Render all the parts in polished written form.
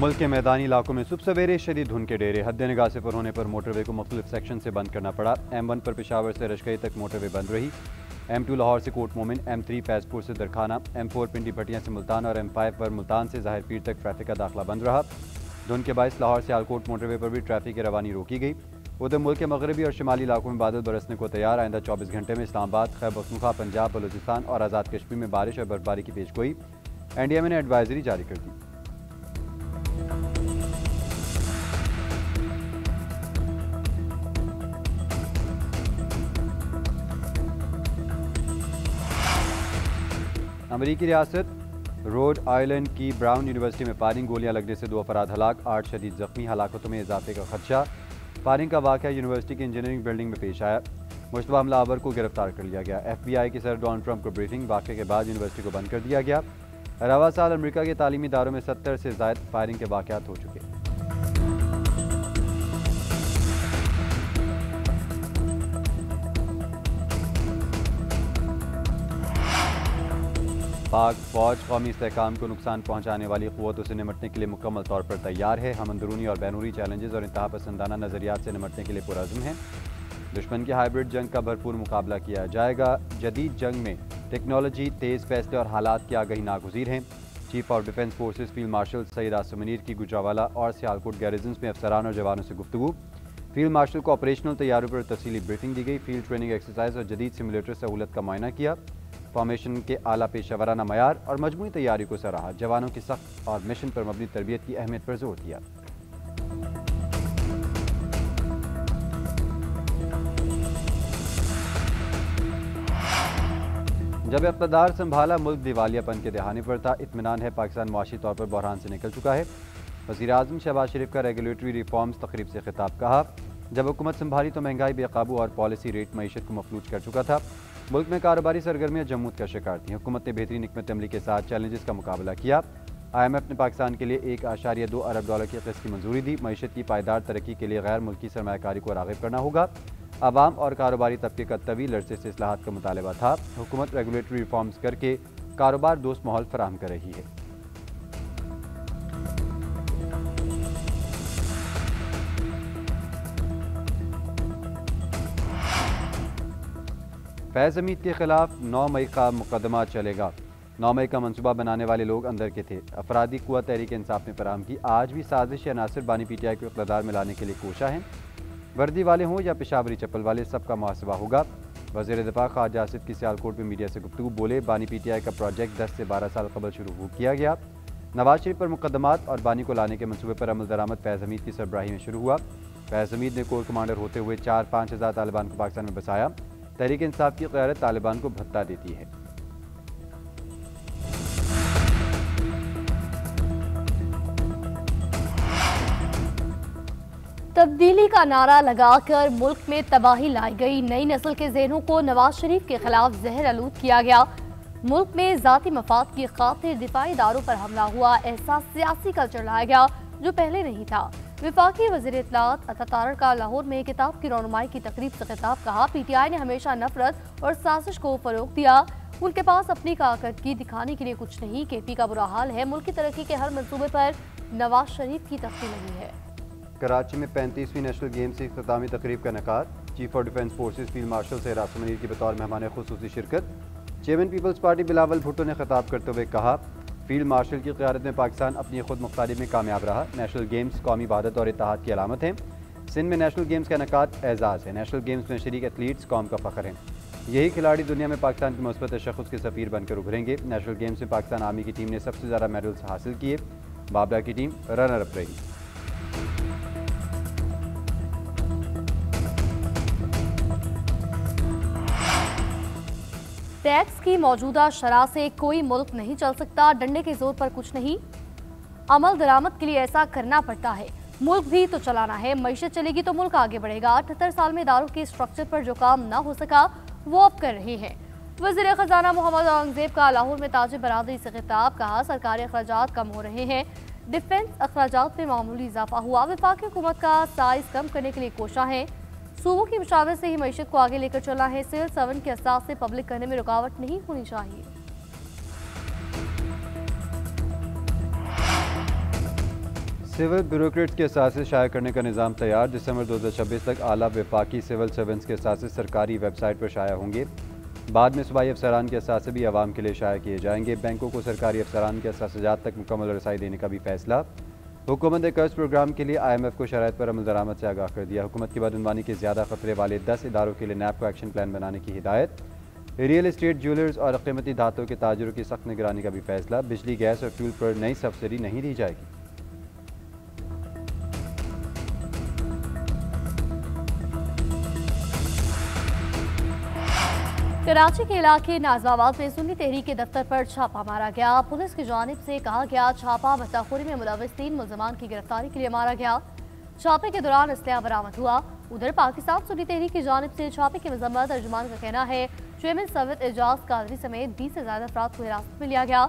मुल्क के मैदानी इलाकों में सुबह सवेरे शदीद धुंध के डेरे, हद निगाह से पर होने पर मोटरवे को मुख्तलिफ सेक्शन से बंद करना पड़ा। M1 पर पेशावर से रशकई तक मोटरवे बंद रही। M2 लाहौर से कोट मोमिन, M3 पैसपुर से दरखाना, M4 पिंडी भटियां से मुल्तान और M5 पर मुल्तान से ज़ाहिर पीर तक ट्रैफिक का दाखिला बंद रहा। धुंध के बायस लाहौर से आलकोट मोटरवे पर भी ट्रैफिक की रवानी रोकी गई। उधर मुल्क के मगरबी और शिमाली इलाकों में बादल बरसने को तैयार। आइंदा 24 घंटे में इस्लामाबाद, खैबर पख्तूनख्वा, पंजाब, बलूचिस्तान और आज़ाद कश्मीर में बारिश और बर्फबारी की पेशगोई। NDMA ने एडवाइजरी जारी कर दी। अमरीकी रियासत रोड आइलैंड की ब्राउन यूनिवर्सिटी में फायरिंग, गोलियां लगने से 2 अफराद हलाक, 8 शदीद जख्मी, हलाकतों में इजाफे का खदशा। फायरिंग का वाक़या यूनिवर्सिटी की इंजीनियरिंग बिल्डिंग में पेश आया। मुश्तबा हमलावर को गिरफ्तार कर लिया गया। FBI के सर डोनाल्ड ट्रंप को ब्रीफिंग, वाक़े के बाद यूनिवर्सिटी को बंद कर दिया गया। रवा साल अमरीका के तालीमी इदारों में 70 से ज़ायद फायरिंग के वाक़यात हो चुके। पाक फौज कौमी इस्तेहकाम को नुकसान पहुँचाने वाली क़ुव्वतों से निमटने के लिए मुकम्मल तौर पर तैयार है। हम अंदरूनी और बैरूनी चैलेंजेस और इंतहा पसंदाना नज़रियात से निमटने के लिए पुरअज़्म हैं। दुश्मन की हाइब्रिड जंग का भरपूर मुकाबला किया जाएगा। जदीद जंग में टेक्नोलॉजी, तेज़ फैसले और हालात की आगही नागुज़ीर हैं। Chief of defence forces field marshal Saeed Asim Munir की गुजरावाला और सियालकोट गैरिजन्स में अफसरान और जवानों से गुफ्तगू। फील्ड मार्शल को ऑपरेशनल तैयारियों पर तफसीली ब्रीफिंग दी गई। फील्ड ट्रेनिंग एक्सरसाइज और जदीद सिमुलेटर सहूलत का मुआयना किया। फॉर्मेशन के आला पेशा वराना मयार और मजमूई तैयारी को सराहा। जवानों की सख्त और मिशन पर मबनी तरबियत की अहमियत पर जोर दिया। जब इक़्तिदार संभाला, मुल्क दिवालियापन के दहाने पर था। इत्मीनान है पाकिस्तान मुआशी तौर पर बहरान से निकल चुका है। वज़ीर आज़म शहबाज शरीफ का रेगुलेटरी रिफॉर्म्स तकरीब से खिताब। कहा, जब हुकूमत संभाली तो महंगाई बेकाबू और पॉलिसी रेट मईशत को मफलूज कर चुका था। मुल्क में कारोबारी सरगर्मियाँ जमूद का शिकार थी। हुकूमत ने बेहतरीन हिकमत अमली के साथ चैलेंजेस का मुकाबला किया। IMF ने पाकिस्तान के लिए $1.2 अरब की क़िस्त की मंजूरी दी। मईशत की पायदार तरक्की के लिए गैर मुल्की सरमायाकारी को राग़िब करना होगा। आवाम और कारोबारी तबके का तवील अरसे से इस्लाहात का मुतालबा था। हुकूमत रेगुलेटरी रिफॉर्म्स करके कारोबार दोस्त माहौल फराहम कर रही है। फैज़ हमीद के खिलाफ 9 मई का मुकदमा चलेगा। 9 मई का मनसूबा बनाने वाले लोग अंदर के थे। अफरादी कुव्वत तहरीक इंसाफ ने फराहम की। आज भी साजिश या नासिर बानी PTI को इक़्तिदार में लाने के लिए कोशा हैं। वर्दी वाले हों या पेशावरी चप्पल वाले, सबका मुहासबा होगा। वज़ीर दिफा ख्वाजा आसिफ की सियालकोट में मीडिया से गुफ्तगू। बोले, बानी PTI का प्रोजेक्ट 10 से 12 साल कबल शुरू किया गया। नवाज शरीफ पर मुकदमात और बानी को लाने के मनसूबे पर अमल दरामद फैज़ हमीद की सरबराही में शुरू हुआ। फैज़ हमीद ने कोर कमांडर होते हुए 4-5 हज़ार तालिबान को पाकिस्तान में बसाया। तहरीक इंसाफ की क़यादत तालिबान को भत्ता देती है। तब्दीली का नारा लगाकर मुल्क में तबाही लाई गई। नई नस्ल के ज़हनों को नवाज शरीफ के खिलाफ जहर आलूद किया गया। मुल्क में ज़ाती मफाद की खातिर दिफाई इदारों पर हमला हुआ। एहसास सियासी कल्चर लाया गया जो पहले नहीं था। वफाकी वज़ीर इत्तलात अता तारड़ का लाहौर में किताब की रौनुमाई की तकरीब से खिताब। कहा, PTI ने हमेशा नफरत और साजिश को फरोग दिया। उनके पास अपनी कारकर्दगी दिखाने के लिए कुछ नहीं। KP का बुरा हाल है। मुल्क की तरक्की के हर मंसूबे पर नवाज शरीफ की तख्ती नहीं है। कराची में 35वीं नेशनल गेम्स की इख्तितामी तकरीब का इनेकाद। Chief of defence forces field marshal Saeed Asim Munir की बतौर मेहमान खुसूसी शिरकत। चेयरमैन पीपल्स पार्टी बिलावल भुट्टो ने खिताब करते हुए कहा, फील्ड मार्शल की क़यादत में पाकिस्तान अपनी खुद मुख्तारी में कामयाब रहा। नेशनल गेम्स कौमी वहादत और इत्तेहाद की अलामत हैं। सिंध में नेशनल गेम्स का इनेकाद एजाज़ है। नेशनल गेम्स में शरीक एथलीट्स कौम का फ़ख्र हैं। यही खिलाड़ी दुनिया में पाकिस्तान की मुस्बत तशख़्ख़ुस के सफ़ीर बनकर उभरेंगे। नेशनल गेम्स में पाकिस्तान आर्मी की टीम ने सबसे ज़्यादा मेडल्स हासिल किए। बाबरा की टीम रनर अप रही। टैक्स की मौजूदा शरह से कोई मुल्क नहीं चल सकता। डंडे के जोर पर कुछ नहीं, अमल दरामद के लिए ऐसा करना पड़ता है। मुल्क भी तो चलाना है। मईशत चलेगी तो मुल्क आगे बढ़ेगा। 78 साल में इदारों के स्ट्रक्चर पर जो काम ना हो सका वो अब कर रहे हैं। वज़ीर ख़जाना मोहम्मद औरंगज़ेब का लाहौर में ताज बरादरी से खिताब। कहा, सरकारी अखराजात कम हो रहे हैं। डिफेंस अखराजात में मामूली इजाफा हुआ। वफाकी हुकूमत का साइज कम करने के लिए कोशा है। सूबों की मुशावरत से ही मईशत को आगे लेकर चलना है। सिविल सर्वेंट के असास से पब्लिक करने में रुकावट नहीं होनी चाहिए। सिविल ब्यूरोक्रेट्स के असासे शाया करने का निज़ाम तैयार। दिसंबर 2026 तक आला वफाकी सिविल सर्वेंट्स के असासे सरकारी वेबसाइट पर शाया होंगे। बाद में सूबाई अफसरान के असासे भी आवाम के लिए शाया किए जाएंगे। बैंकों को सरकारी अफसरान के असासजात तक मुकम्मल रसाई देने का भी फैसला। हुकूमत ने कर्ज प्रोग्राम के लिए IMF को शराइत पर अमल दरामद से आगाह कर दिया। हुकूमत की बदअनवानी के ज़्यादा खतरे वाले 10 इदारों के लिए NAB को एक्शन प्लान बनाने की हिदायत। रियल एस्टेट, ज्वेलर्स और कीमती धातुओं के ताजरों की सख्त निगरानी का भी फैसला। बिजली, गैस और फ्यूल पर नई सब्सिडी नहीं दी जाएगी। कराची के इलाके नाजमाबाद में सुन्नी तहरीक के दफ्तर पर छापा मारा गया। पुलिस की जानिब से कहा गया छापा भट्टाखोरी में मुलविस 3 मुल्ज़मान की गिरफ्तारी के लिए मारा गया। छापे के दौरान असलहा बरामद हुआ। उधर पाकिस्तान सुन्नी तहरीक की जानिब से छापे की मजम्मत। अर्जुमान का कहना है चेयरमैन सवत एजाज कादरी समेत 20 से ज्यादा अफराद को हिरासत में लिया गया।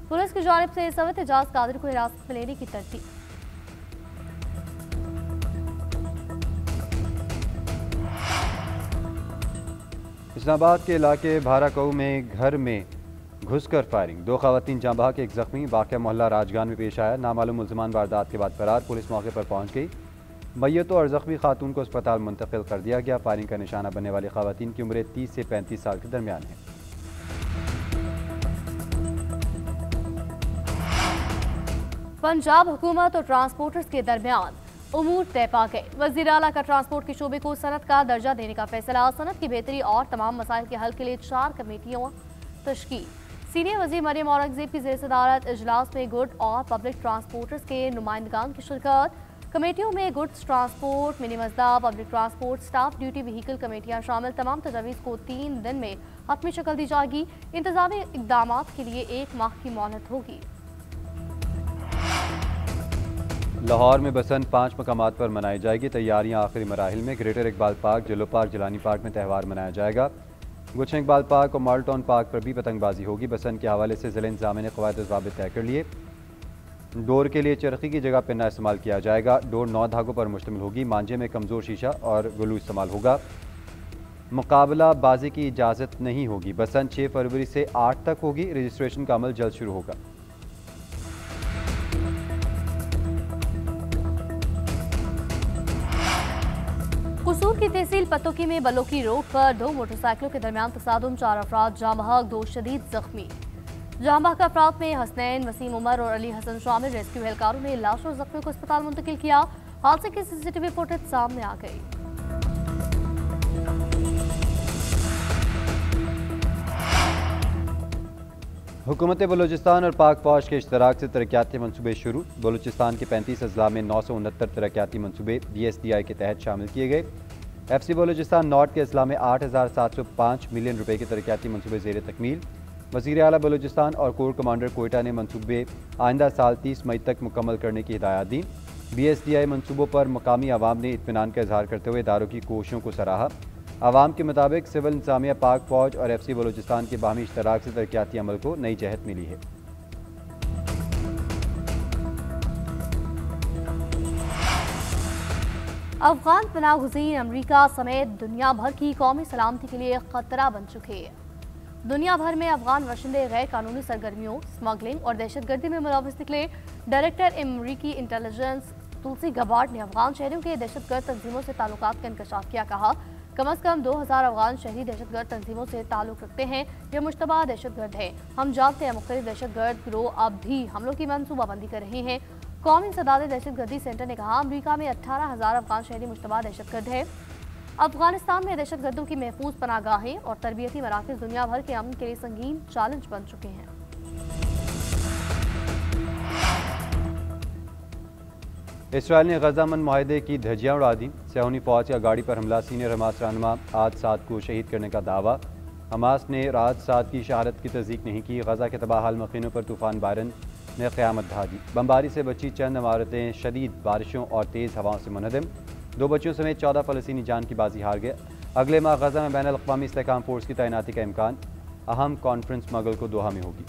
पुलिस की जानिब से सवत एजाज कादरी को हिरासत में लेने की तरतीब। इस्लामाबाद के इलाके भाराकऊ में घर में घुसकर फायरिंग। 2 खवातीन जाँ बहक, 1 जख्मी। वाक़या मोहल्ला राजगान में पेश आया। नामालूम मुल्ज़मान वारदात के बाद फरार। पुलिस मौके पर पहुंच गई। मैयतों और जख्मी खातून को अस्पताल मुंतकिल कर दिया गया। फायरिंग का निशाना बनने वाली खवातीन की उम्र 30 से 35 साल के दरमियान है। पंजाब हुकूमत और ट्रांसपोर्टर्स के दरमियान उमूर तय पा गए। वज़ीर आला का ट्रांसपोर्ट के शोबे को सनत का दर्जा देने का फैसला। सनत की बेहतरी और तमाम मसाइल के हल के लिए 4 कमेटियों तश्कील। सीनियर वज़ीर मरियम औरंगज़ेब की ज़ेर सदारत इजलास में गुड और पब्लिक ट्रांसपोर्टर्स के नुमाइंदगान की शिरकत। कमेटियों में goods transport, mini Mazda, public transport, staff duty, vehicle कमेटियां शामिल। तमाम तजावीज़ को 3 दिन में हतमी शक्ल दी जाएगी। इंतजामी इकदाम के लिए 1 माह की मोहलत होगी। लाहौर में बसंत 5 मकामात पर मनाई जाएगी। तैयारियां आखिरी मराहिल में। ग्रेटर इकबाल पार्क, जलो पार्क, जिलानी पार्क में त्यौहार मनाया जाएगा। गुलशन इकबाल पार्क और मॉडल टाउन पार्क पर भी पतंगबाजी होगी। बसंत के हवाले से ज़िला इंतज़ामिया ने क़वायद और ज़ाबित तय कर लिए। डोर के लिए चरखी की जगह पिन्ना इस्तेमाल किया जाएगा। डोर 9 धागों पर मुश्तमिल होगी। मांझे में कमज़ोर शीशा और ग्लू इस्तेमाल होगा। मुकाबला बाजी की इजाज़त नहीं होगी। बसंत 6 फरवरी से 8 तक होगी। रजिस्ट्रेशन का अमल जल्द शुरू होगा। कसूर की तहसील पतोकी में बलोकी रोड पर 2 मोटरसाइकिलों के दरमियान तसादुम। 4 अफराद जाँ बहक, 2 शदीद जख्मी। जाँ बहक अफराद में हसनैन, वसीम उमर और अली हसन शामिल। रेस्क्यू एहलकारों ने लाश और जख्मियों को अस्पताल मुंतकिल किया। हादसे की CCTV फुटेज सामने आ गई। हुकूमत बलूचिस्तान और पाक फौज के इश्तराक से तरक्याती मनसूबे शुरू। बलूचिस्तान के 35 अजला में 969 तरक्याती मनसूबे BSDI के तहत शामिल किए गए। FC बलूचिस्तान नॉर्थ के अजला में 8,705 मिलियन रुपए के तरक्याती मनसूबे ज़ेर तकमील। वज़ीर आला बलूचिस्तान और कोर कमांडर कोयटा ने मनसूबे आइंदा साल 30 मई तक मुकम्मल करने की हिदायत दी। BSDI मनसूबों पर मकामी आवाम ने इत्मीनान का इजहार करते हुए इदारों की कोशिशों को सराहा। आवाम के मुताबिक सिविल इंतजामिया, पाक फौज और FC बलूचिस्तान के बाहमी इश्तराक से तरक्याती अमल को नई जहत मिली है। अफगान पनाह गुज़ीर अमरीका समेत दुनिया भर की कौमी सलामती के लिए खतरा बन चुके हैं। दुनिया भर में अफगान बाशिंदे गैर कानूनी सरगर्मियों, स्मगलिंग और दहशतगर्दी में मुलविस निकले। डायरेक्टर अमरीकी इंटेलिजेंस तुलसी गबार्ड ने अफगान शहरियों के दहशतगर्द तंजीमों से ताल्लुकात का इंकशाफ किया। कहा कम अज कम 2000 अफगान शहरी दहशतगर्द तंजीमों से ताल्लुक रखते हैं या मुश्तबा दहशतगर्द है। हम जानते हैं मुख्तलिफ दहशतगर्द गिरोह अब भी हमलों की मनसूबाबंदी कर रहे हैं। कौमी इंसदाद दहशतगर्दी सेंटर ने कहा अमरीका में 18,000 अफगान शहरी मुश्तबा दहशतगर्द है। अफगानिस्तान में दहशतगर्दों की महफूज पनाहगाहें और तरबियती मराकज़ दुनिया भर के अमन के लिए संगीन चैलेंज बन चुके हैं। इसराइल ने गजामंद माहदे की धज्जियां उड़ा दी। सैहूनी फौज का गाड़ी पर हमला। सीनियर हमास रहनुमा राहत साद को शहीद करने का दावा। हमास ने राहत साद की शहादत की तस्दीक नहीं की। गजा के तबाहाल मकीनों पर तूफान बायरन ने क़यामत ढा दी। बमबारी से बची चंद इमारतें शदीद बारिशों और तेज़ हवाओं से मुनहदम। 2 बच्चों समेत 14 फ़लस्तीनी जान की बाजी हार गए। अगले माह गजा में बैनुल अक़वामी इस्तेहकाम फोर्स की तैनाती का इम्कान। अहम कॉन्फ्रेंस मंगल को दोहा में होगी।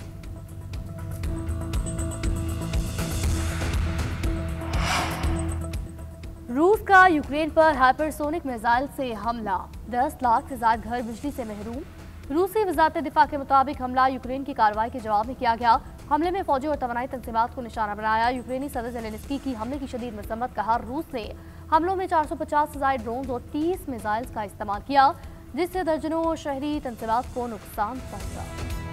रूस का यूक्रेन पर हाइपरसोनिक मिसाइल से हमला। 10 लाख से ज्यादा घर बिजली से महरूम। रूसी वजारत दिफा के मुताबिक हमला यूक्रेन की कार्रवाई के जवाब में किया गया। हमले में फौजी और तवानाई तंजीमात को निशाना बनाया। यूक्रेनी सदर ज़ेलेंस्की की हमले की शदीद मजम्मत। कहा, रूस ने हमलों में 450 से ज़ायद ड्रोन और 30 मिसाइल्स का इस्तेमाल किया, जिससे दर्जनों शहरी तंजीमात को नुकसान पहुंचा।